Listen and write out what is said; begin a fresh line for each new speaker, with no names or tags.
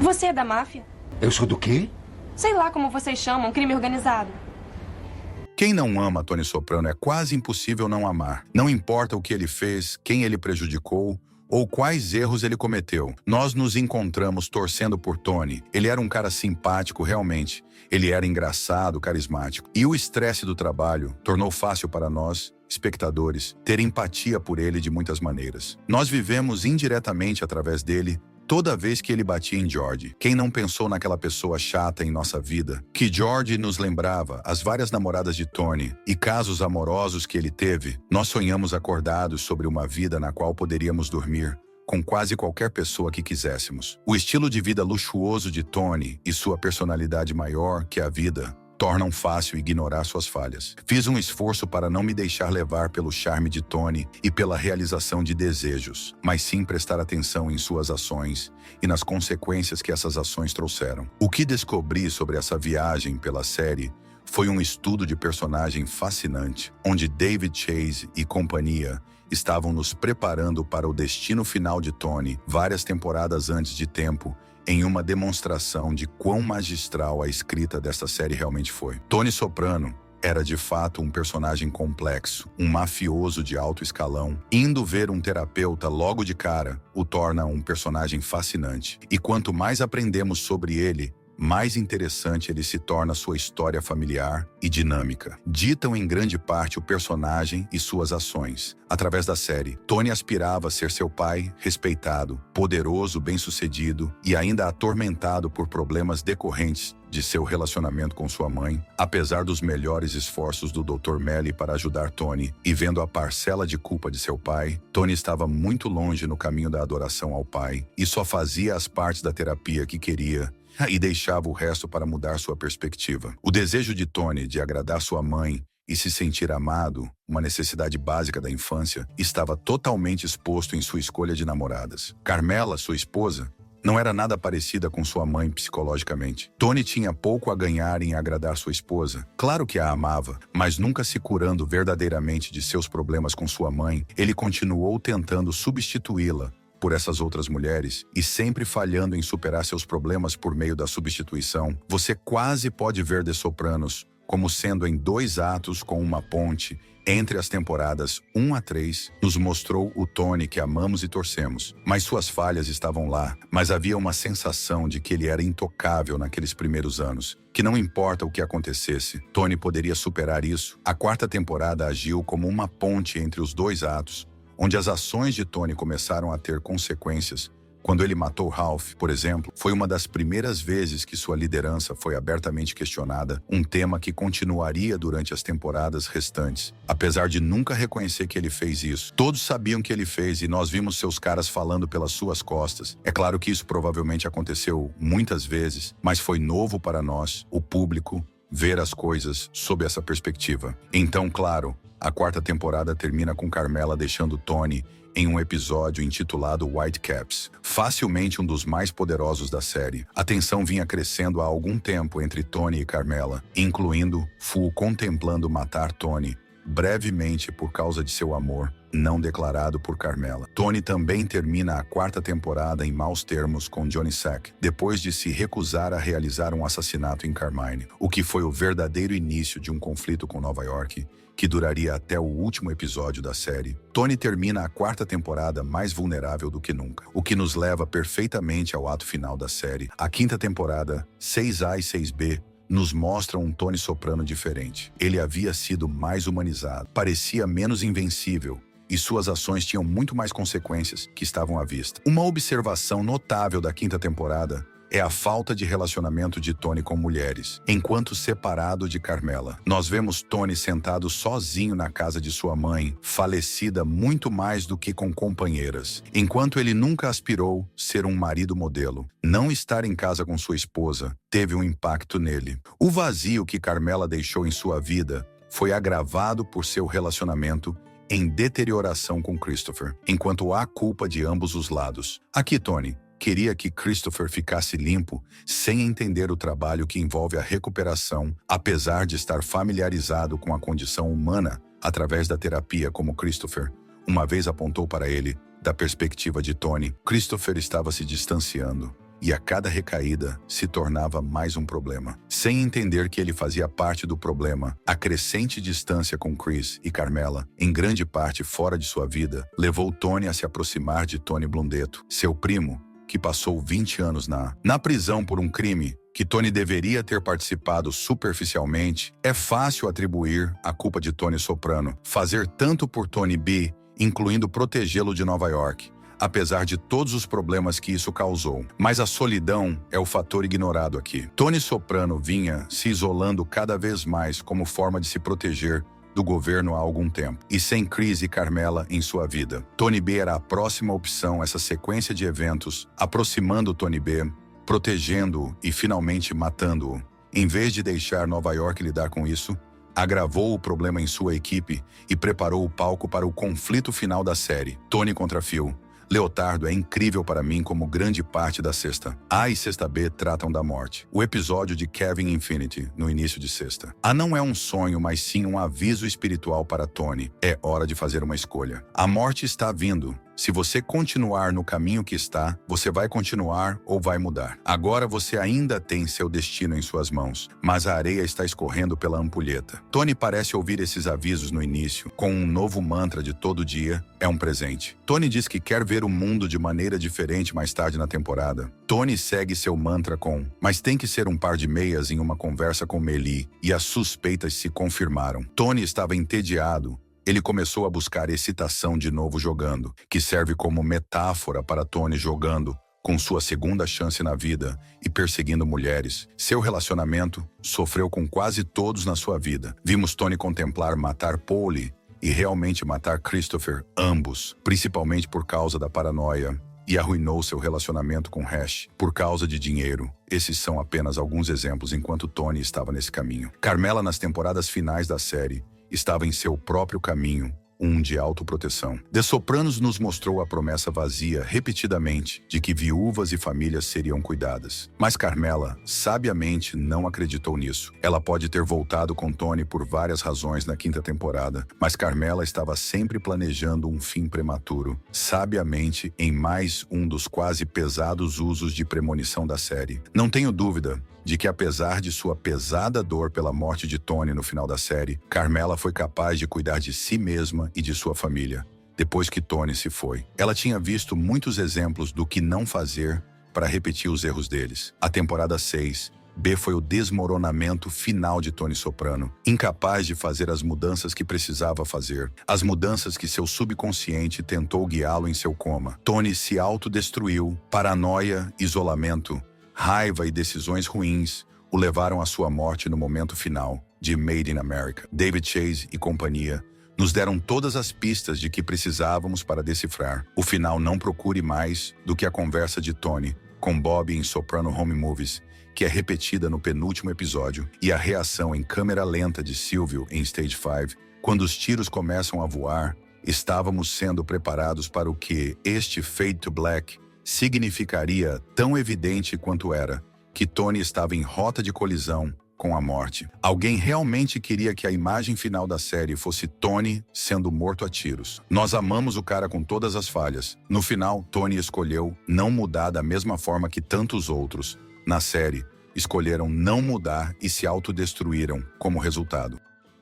Você é da máfia?
Eu sou do quê?
Sei lá como vocês chamam, crime organizado.
Quem não ama Tony Soprano é quase impossível não amar. Não importa o que ele fez, quem ele prejudicou ou quais erros ele cometeu. Nós nos encontramos torcendo por Tony. Ele era um cara simpático, realmente. Ele era engraçado, carismático. E o estresse do trabalho tornou fácil para nós, espectadores, ter empatia por ele de muitas maneiras. Nós vivemos indiretamente através dele toda vez que ele batia em George. Quem não pensou naquela pessoa chata em nossa vida? Que George nos lembrava as várias namoradas de Tony e casos amorosos que ele teve. Nós sonhamos acordados sobre uma vida na qual poderíamos dormir com quase qualquer pessoa que quiséssemos. O estilo de vida luxuoso de Tony e sua personalidade maior que a vida tornam fácil ignorar suas falhas. Fiz um esforço para não me deixar levar pelo charme de Tony e pela realização de desejos, mas sim prestar atenção em suas ações e nas consequências que essas ações trouxeram. O que descobri sobre essa viagem pela série foi um estudo de personagem fascinante, onde David Chase e companhia estavam nos preparando para o destino final de Tony várias temporadas antes de tempo, em uma demonstração de quão magistral a escrita desta série realmente foi. Tony Soprano era de fato um personagem complexo, um mafioso de alto escalão. Indo ver um terapeuta logo de cara o torna um personagem fascinante. E quanto mais aprendemos sobre ele, mais interessante ele se torna sua história familiar e dinâmica. Ditam em grande parte o personagem e suas ações. Através da série, Tony aspirava a ser seu pai, respeitado, poderoso, bem-sucedido e ainda atormentado por problemas decorrentes de seu relacionamento com sua mãe. Apesar dos melhores esforços do Dr. Melly para ajudar Tony e vendo a parcela de culpa de seu pai, Tony estava muito longe no caminho da adoração ao pai e só fazia as partes da terapia que queria e deixava o resto para mudar sua perspectiva. O desejo de Tony de agradar sua mãe e se sentir amado, uma necessidade básica da infância, estava totalmente exposto em sua escolha de namoradas. Carmela, sua esposa, não era nada parecida com sua mãe psicologicamente. Tony tinha pouco a ganhar em agradar sua esposa. Claro que a amava, mas nunca se curando verdadeiramente de seus problemas com sua mãe, ele continuou tentando substituí-la por essas outras mulheres e sempre falhando em superar seus problemas por meio da substituição. Você quase pode ver The Sopranos como sendo em 2 atos com uma ponte entre as temporadas 1 a 3, nos mostrou o Tony que amamos e torcemos. Mas suas falhas estavam lá, mas havia uma sensação de que ele era intocável naqueles primeiros anos, que não importa o que acontecesse, Tony poderia superar isso. A 4ª temporada agiu como uma ponte entre os 2 atos, onde as ações de Tony começaram a ter consequências. Quando ele matou Ralph, por exemplo, foi uma das primeiras vezes que sua liderança foi abertamente questionada, um tema que continuaria durante as temporadas restantes. Apesar de nunca reconhecer que ele fez isso, todos sabiam que ele fez e nós vimos seus caras falando pelas suas costas. É claro que isso provavelmente aconteceu muitas vezes, mas foi novo para nós, o público, ver as coisas sob essa perspectiva. Então, claro, a 4ª temporada termina com Carmela deixando Tony em um episódio intitulado Whitecaps, facilmente um dos mais poderosos da série. A tensão vinha crescendo há algum tempo entre Tony e Carmela, incluindo Fu contemplando matar Tony, brevemente por causa de seu amor não declarado por Carmela. Tony também termina a 4ª temporada em maus termos com Johnny Sack, depois de se recusar a realizar um assassinato em Carmine, o que foi o verdadeiro início de um conflito com Nova York, que duraria até o último episódio da série. Tony termina a 4ª temporada mais vulnerável do que nunca, o que nos leva perfeitamente ao ato final da série. A 5ª temporada, 6A e 6B, nos mostram um Tony Soprano diferente. Ele havia sido mais humanizado, parecia menos invencível, e suas ações tinham muito mais consequências que estavam à vista. Uma observação notável da 5ª temporada é a falta de relacionamento de Tony com mulheres, enquanto separado de Carmela. Nós vemos Tony sentado sozinho na casa de sua mãe, falecida muito mais do que com companheiras. Enquanto ele nunca aspirou ser um marido modelo, não estar em casa com sua esposa teve um impacto nele. O vazio que Carmela deixou em sua vida foi agravado por seu relacionamento em deterioração com Christopher, enquanto há culpa de ambos os lados. Aqui, Tony queria que Christopher ficasse limpo, sem entender o trabalho que envolve a recuperação, apesar de estar familiarizado com a condição humana através da terapia, como Christopher uma vez apontou para ele. Da perspectiva de Tony, Christopher estava se distanciando. e a cada recaída se tornava mais um problema. Sem entender que ele fazia parte do problema, a crescente distância com Chris e Carmela, em grande parte fora de sua vida, levou Tony a se aproximar de Tony Blundetto, seu primo, que passou 20 anos na prisão por um crime que Tony deveria ter participado superficialmente. É fácil atribuir a culpa de Tony Soprano, fazer tanto por Tony B, incluindo protegê-lo de Nova York, apesar de todos os problemas que isso causou. Mas a solidão é o fator ignorado aqui. Tony Soprano vinha se isolando cada vez mais como forma de se proteger do governo há algum tempo, e sem Chris e Carmela em sua vida. Tony B era a próxima opção, essa sequência de eventos, aproximando Tony B, protegendo-o e finalmente matando-o. Em vez de deixar Nova York lidar com isso, agravou o problema em sua equipe e preparou o palco para o conflito final da série, Tony contra Phil. Leotardo é incrível para mim como grande parte da Sexta A e Sexta B tratam da morte. O episódio de Kevin Infinity, no início de Sexta A, não é um sonho, mas sim um aviso espiritual para Tony. É hora de fazer uma escolha. A morte está vindo. Se você continuar no caminho que está, você vai continuar ou vai mudar. Agora você ainda tem seu destino em suas mãos, mas a areia está escorrendo pela ampulheta. Tony parece ouvir esses avisos no início, com um novo mantra de todo dia, é um presente. Tony diz que quer ver o mundo de maneira diferente mais tarde na temporada. Tony segue seu mantra com, mas tem que ser um par de meias em uma conversa com Melly, e as suspeitas se confirmaram. Tony estava entediado. Ele começou a buscar excitação de novo jogando, que serve como metáfora para Tony jogando com sua segunda chance na vida e perseguindo mulheres. Seu relacionamento sofreu com quase todos na sua vida. Vimos Tony contemplar matar Polly e realmente matar Christopher, ambos, principalmente por causa da paranoia, e arruinou seu relacionamento com Hash por causa de dinheiro. Esses são apenas alguns exemplos enquanto Tony estava nesse caminho. Carmela, nas temporadas finais da série, estava em seu próprio caminho, um de autoproteção. The Sopranos nos mostrou a promessa vazia repetidamente de que viúvas e famílias seriam cuidadas. Mas Carmela, sabiamente, não acreditou nisso. Ela pode ter voltado com Tony por várias razões na quinta temporada, mas Carmela estava sempre planejando um fim prematuro, sabiamente em mais um dos quase pesados usos de premonição da série. Não tenho dúvida de que, apesar de sua pesada dor pela morte de Tony no final da série, Carmela foi capaz de cuidar de si mesma e de sua família, depois que Tony se foi. Ela tinha visto muitos exemplos do que não fazer para repetir os erros deles. A temporada 6, B, foi o desmoronamento final de Tony Soprano, incapaz de fazer as mudanças que precisava fazer, as mudanças que seu subconsciente tentou guiá-lo em seu coma. Tony se autodestruiu, paranoia, isolamento, raiva e decisões ruins o levaram à sua morte no momento final de Made in America. David Chase e companhia nos deram todas as pistas de que precisávamos para decifrar. O final não procure mais do que a conversa de Tony com Bob em Soprano Home Movies, que é repetida no penúltimo episódio, e a reação em câmera lenta de Silvio em Stage 5, quando os tiros começam a voar. Estávamos sendo preparados para o que este Fade to Black significaria, tão evidente quanto era, que Tony estava em rota de colisão com a morte. Alguém realmente queria que a imagem final da série fosse Tony sendo morto a tiros. Nós amamos o cara com todas as falhas. No final, Tony escolheu não mudar da mesma forma que tantos outros, na série, escolheram não mudar e se autodestruíram como resultado.